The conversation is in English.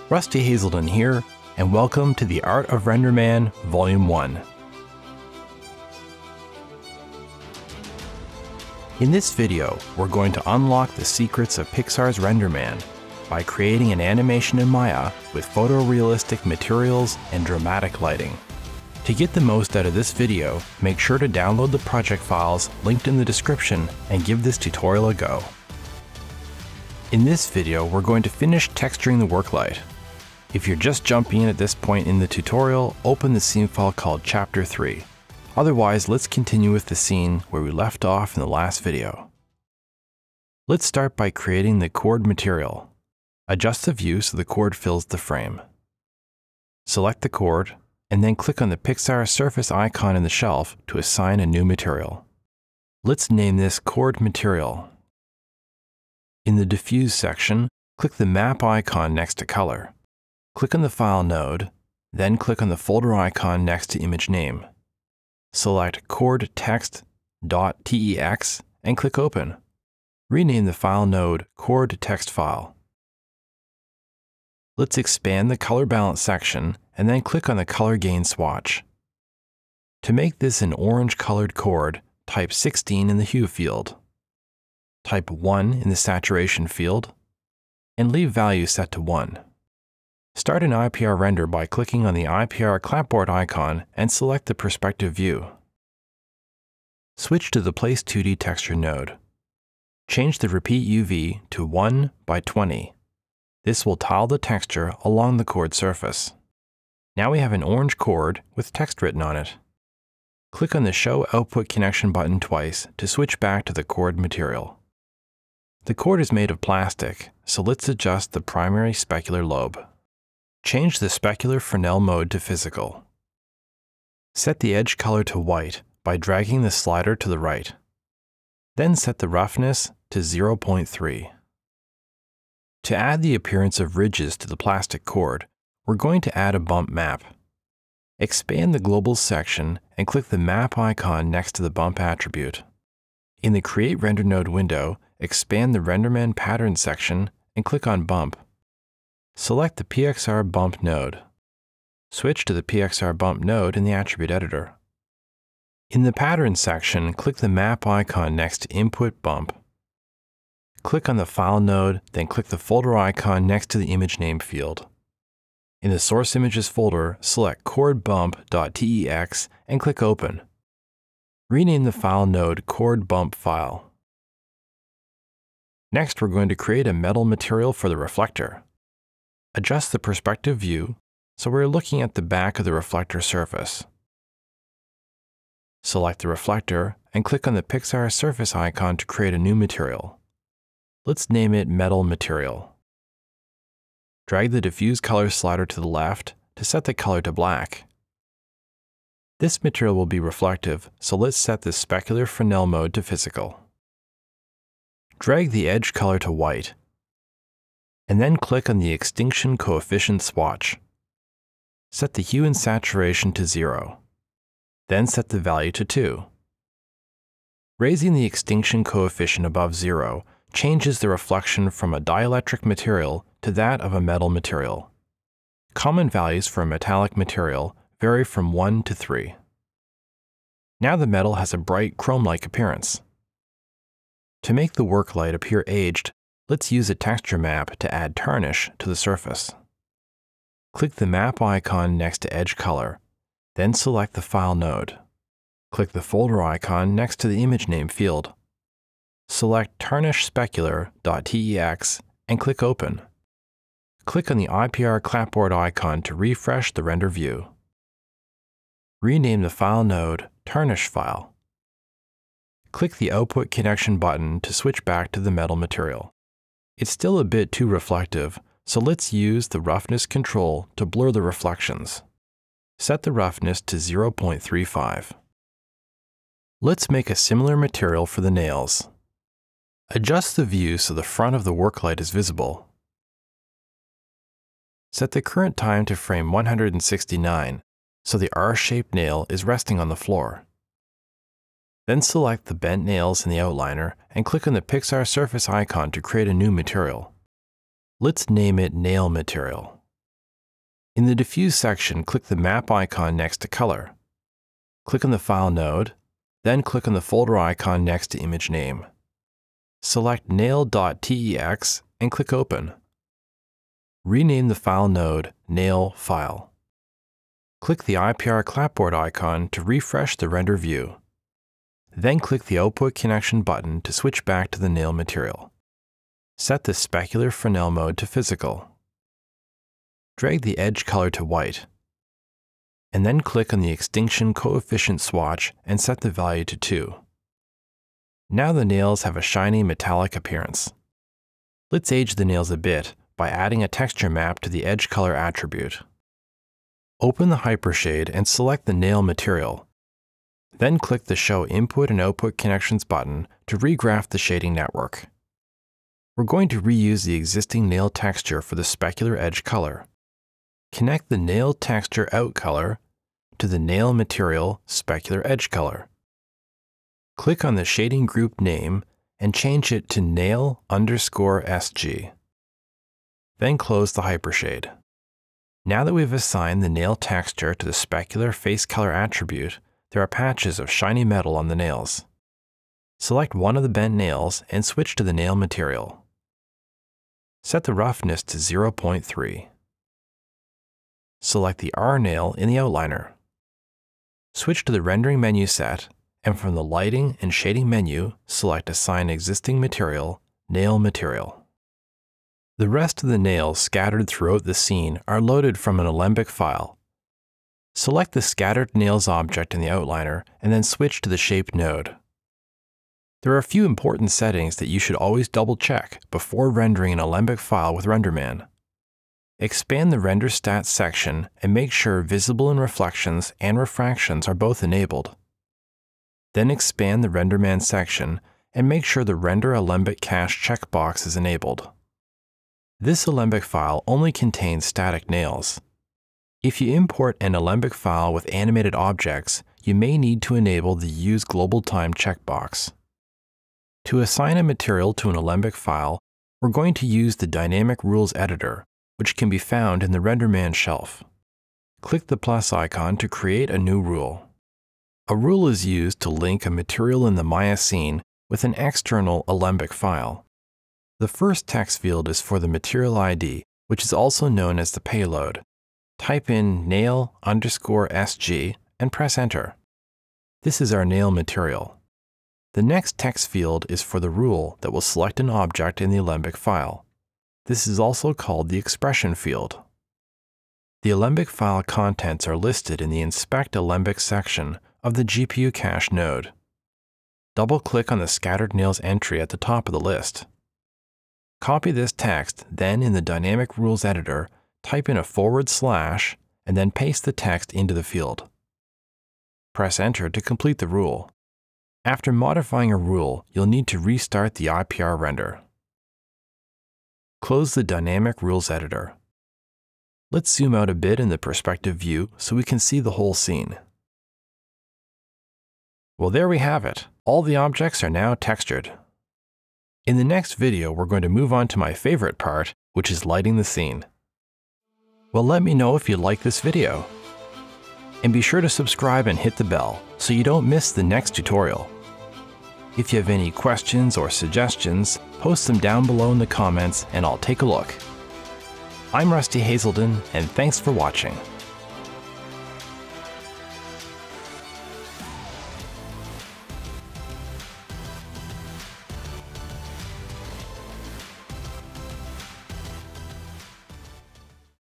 Rusty Hazelden here, and welcome to the Art of RenderMan Volume 1. In this video, we're going to unlock the secrets of Pixar's RenderMan by creating an animation in Maya with photorealistic materials and dramatic lighting. To get the most out of this video, make sure to download the project files linked in the description and give this tutorial a go. In this video, we're going to finish texturing the work light. If you're just jumping in at this point in the tutorial, open the scene file called Chapter 3. Otherwise, let's continue with the scene where we left off in the last video. Let's start by creating the chord material. Adjust the view so the chord fills the frame. Select the chord, and then click on the Pixar surface icon in the shelf to assign a new material. Let's name this chord material. In the diffuse section, click the map icon next to color. Click on the file node, then click on the folder icon next to image name. Select chord text.tex and click open. Rename the file node chord text file. Let's expand the color balance section and then click on the color gain swatch. To make this an orange colored chord, type 16 in the hue field. Type 1 in the saturation field, and leave value set to 1. Start an IPR render by clicking on the IPR clapboard icon and select the perspective view. Switch to the Place 2D texture node. Change the repeat UV to 1 by 20. This will tile the texture along the chord surface. Now we have an orange chord with text written on it. Click on the Show Output Connection button twice to switch back to the chord material. The chord is made of plastic, so let's adjust the primary specular lobe. Change the specular Fresnel mode to physical. Set the edge color to white by dragging the slider to the right. Then set the roughness to 0.3. To add the appearance of ridges to the plastic chord, we're going to add a bump map. Expand the globals section and click the map icon next to the bump attribute. In the Create Render Node window, expand the RenderMan pattern section and click on Bump. Select the PXR Bump node. Switch to the PXR Bump node in the Attribute Editor. In the Pattern section, click the map icon next to Input Bump. Click on the File node, then click the folder icon next to the image name field. In the Source Images folder, select chordbump.tex and click Open. Rename the file node Chord Bump File. Next, we're going to create a metal material for the reflector. Adjust the perspective view so we're looking at the back of the reflector surface. Select the reflector and click on the Pixar surface icon to create a new material. Let's name it Metal Material. Drag the diffuse color slider to the left to set the color to black. This material will be reflective, so let's set the specular Fresnel mode to physical. Drag the edge color to white, and then click on the Extinction Coefficient swatch. Set the hue and saturation to 0, then set the value to 2. Raising the extinction coefficient above 0 changes the reflection from a dielectric material to that of a metal material. Common values for a metallic material vary from 1 to 3. Now the metal has a bright chrome-like appearance. To make the work light appear aged, let's use a texture map to add tarnish to the surface. Click the map icon next to edge color, then select the file node. Click the folder icon next to the image name field. Select tarnish-specular.tex and click Open. Click on the IPR clapboard icon to refresh the render view. Rename the file node Tarnish File. Click the Output Connection button to switch back to the metal material. It's still a bit too reflective, so let's use the roughness control to blur the reflections. Set the roughness to 0.35. Let's make a similar material for the nails. Adjust the view so the front of the work light is visible. Set the current time to frame 169 so the R-shaped nail is resting on the floor. Then select the bent nails in the outliner and click on the Pixar surface icon to create a new material. Let's name it Nail Material. In the Diffuse section, click the map icon next to Color. Click on the File node, then click on the folder icon next to Image Name. Select nail.tex and click Open. Rename the file node Nail File. Click the IPR clapboard icon to refresh the render view. Then click the Output Connection button to switch back to the nail material. Set the Specular Fresnel mode to Physical. Drag the edge color to white, and then click on the Extinction Coefficient swatch and set the value to 2. Now the nails have a shiny metallic appearance. Let's age the nails a bit by adding a texture map to the edge color attribute. Open the Hypershade and select the nail material. Then click the Show Input and Output Connections button to regraph the shading network. We're going to reuse the existing nail texture for the specular edge color. Connect the nail texture out color to the nail material specular edge color. Click on the shading group name and change it to nail_SG. Then close the Hypershade. Now that we've assigned the nail texture to the specular face color attribute, there are patches of shiny metal on the nails. Select one of the bent nails and switch to the nail material. Set the roughness to 0.3. Select the R nail in the outliner. Switch to the rendering menu set, and from the lighting and shading menu, select Assign Existing Material, Nail Material. The rest of the nails scattered throughout the scene are loaded from an Alembic file. Select the Scattered Nails object in the outliner, and then switch to the Shape node. There are a few important settings that you should always double-check before rendering an Alembic file with RenderMan. Expand the Render Stats section and make sure Visible and Reflections and Refractions are both enabled. Then expand the RenderMan section and make sure the Render Alembic Cache checkbox is enabled. This Alembic file only contains static nails. If you import an Alembic file with animated objects, you may need to enable the Use Global Time checkbox. To assign a material to an Alembic file, we're going to use the Dynamic Rules Editor, which can be found in the RenderMan shelf. Click the plus icon to create a new rule. A rule is used to link a material in the Maya scene with an external Alembic file. The first text field is for the material ID, which is also known as the payload. Type in nail_SG and press Enter. This is our nail material. The next text field is for the rule that will select an object in the Alembic file. This is also called the expression field. The Alembic file contents are listed in the Inspect Alembic section of the GPU Cache node. Double-click on the Scattered Nails entry at the top of the list. Copy this text, then in the Dynamic Rules Editor, type in a / and then paste the text into the field. Press Enter to complete the rule. After modifying a rule, you'll need to restart the IPR render. Close the Dynamic Rules Editor. Let's zoom out a bit in the perspective view so we can see the whole scene. Well, there we have it. All the objects are now textured. In the next video, we're going to move on to my favorite part, which is lighting the scene. Well, let me know if you like this video. And be sure to subscribe and hit the bell so you don't miss the next tutorial. If you have any questions or suggestions, post them down below in the comments and I'll take a look. I'm Rusty Hazelden, and thanks for watching.